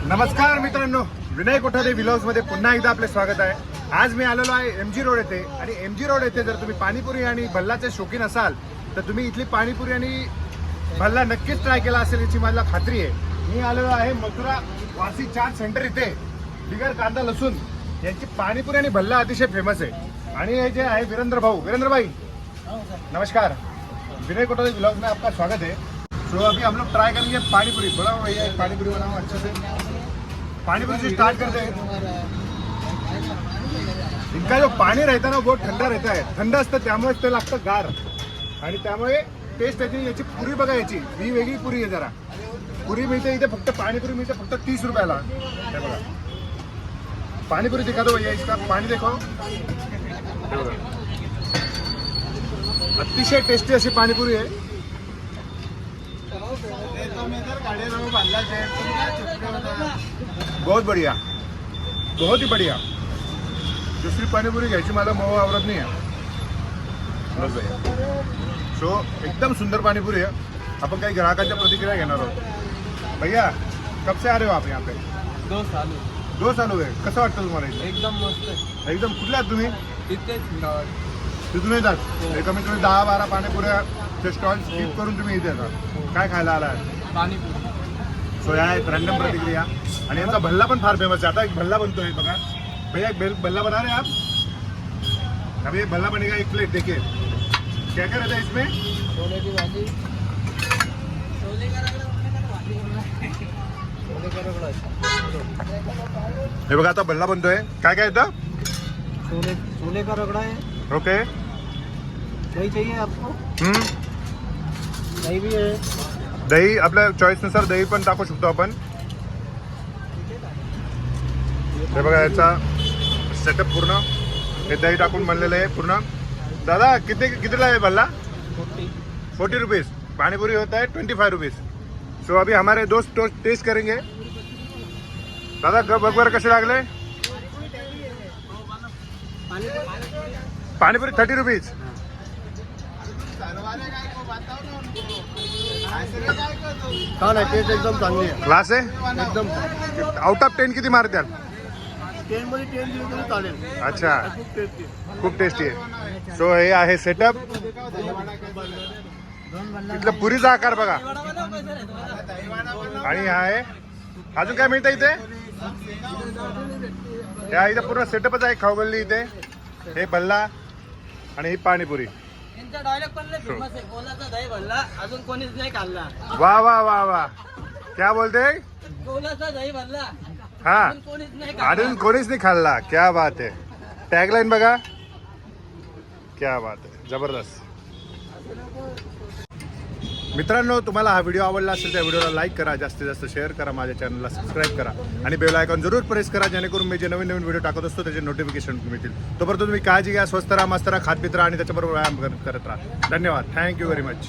नमस्कार मित्रांनो, विनय कोठारे व्लॉग्स मध्ये पुन्हा एकदा आपले स्वागत आहे. आज मी आलेलो आहे MG रोड येथे आणि MG रोड येथे जर तुम्ही पाणीपुरी आणि भल्लाचे शौकीन असाल तर तुम्ही इथली पाणीपुरी आणि भल्ला नक्कीच ट्राय केला असेल याची मला खात्री आहे. मी आलेलो आहे मथुरा वासी चाट सेंटर इथे. बिगर कांदा लसूण यांची पाणीपुरी आणि भल्ला अतिशय फेमस आहे. आणि हे जे आहे वीरेंद्र भाई, नमस्कार. विनय कोठारे व्लॉग में आपका स्वागत है. तो अभी हम लोग ट्राई करेंगे पानीपुरी. बड़ा भैया पानीपुरी बनाओ अच्छे से. पानीपुरी से स्टार्ट करते हैं. इनका जो पानी रहता है ना बहुत ठंडा रहता है. थंड असतं त्यामुळे ते लागतं गार आणि त्यामुळे टेस्ट याची याची पुरी बघा, याची ही वेगळी पुरी आहे. जरा पुरी मिळते इथे फक्त, पाणीपुरी मिळते फक्त 30 रुपयाला. हे बघा पानीपुरी दिखा दो भैया. इसका पाणी देखो. अतिशय टेस्टी अशी पाणीपुरी आहे. बहुत बढ़िया, बहुत ही बढ़िया. दुसरी पाणीपुरी घ्यायची मला मोह आवडत नाही आहे. बस भैया. सो एकदम सुंदर पाणीपुरी आहे. आपण काही ग्राहकांच्या प्रतिक्रिया घेणार आहोत. भैया कब से आ रहे हो आप यहाँ पे? 2 साल हुए. कसं वाटतं तुम्हाला? एकदम मस्त. एकदम. कुठल्या आहात तुम्ही? तिथून येतात. कमीत कमी 10-12 पाणीपुऱ्याचे स्टॉल स्किप करून तुम्ही इथे येतात. काय खायला आला आहे? पाणीपुरी. सो या आहेत रॅन्डम प्रतिक्रिया. आणि यांचा भल्ला पण फार फेमस आहे. आता एक भल्ला बनतोय बघा. भैया एक भल्ला बना रहे आप? अभी एक भल्ला बनेगा, एक प्लेट. देखिए क्या क्या रहता है इसमें? छोले की भाजी, हे बघा आता भल्ला बनतोय. काय काय येतं? छोले का रगड़ा है. ओके. दही चाहिए आपको? दही भी है. दही आपल्या चॉईसनुसार दही पण टाकू शकतो आपण. हे बघा याचा सेटअप पूर्ण हे दही टाकून बनलेलं आहे पूर्ण. दादा कितीला आहे भल्ला? 40 रुपीज़. पानीपुरी होता है 25 रुपीज़. सो अभी हमारे दोस्त टेस्ट करेंगे. दादा बरोबर कसे लागले? पानीपुरी 30 रुपीज़. छान आहे. टेस्ट एकदम चांगली आहे. क्लास आहे एकदम. आउट ऑफ 10 किती मारत्याल? 10 मध्ये 10 दिली तरी चालेल. अच्छा, खूप टेस्टी. खूप टेस्टी आहे. सो हे आहे सेटअप. इथलं पुरीचा आकार बघा. आणि हा आहे. अजून काय मिळतं इथे? या इथं पूर्ण सेटअपच आहे. खाऊगल्ली इथे. हे भल्ला आणि ही पाणीपुरी. यांचा डायलॉग पण लय फेमस आहे. कोलाचा दही भल्ला अजून कोणीच नाही खाल्ला. वाह वाह वाह वाह. क्या बोलते? कोलाचा दही भल्ला हा, अजून कोणीच नाही खाल्ला. अजून कोणीच नाही खाल्ला. क्या बात आहे. टॅगलाईन बघा. क्या बात आहे. जबरदस्त. मित्रांनो, तुम्हाला हा व्हिडिओ आवडला असेल तर व्हिडिओला लाईक करा, जास्तीत जास्त शेअर करा, माझ्या चॅनलला सबस्क्राईब करा आणि बेल आयकॉन जरूर प्रेस करा, जेणेकरून मी जे नवीन व्हिडिओ टाकत असतो त्याचे नोटिफिकेशन मिळतील. तोपर्यंत तुम्ही काळजी घ्या, स्वस्थ राहा, मस्त राहा, खात पित राहा आणि त्याच्याबरोबर व्यायाम करत राहा. धन्यवाद. Thank you very much.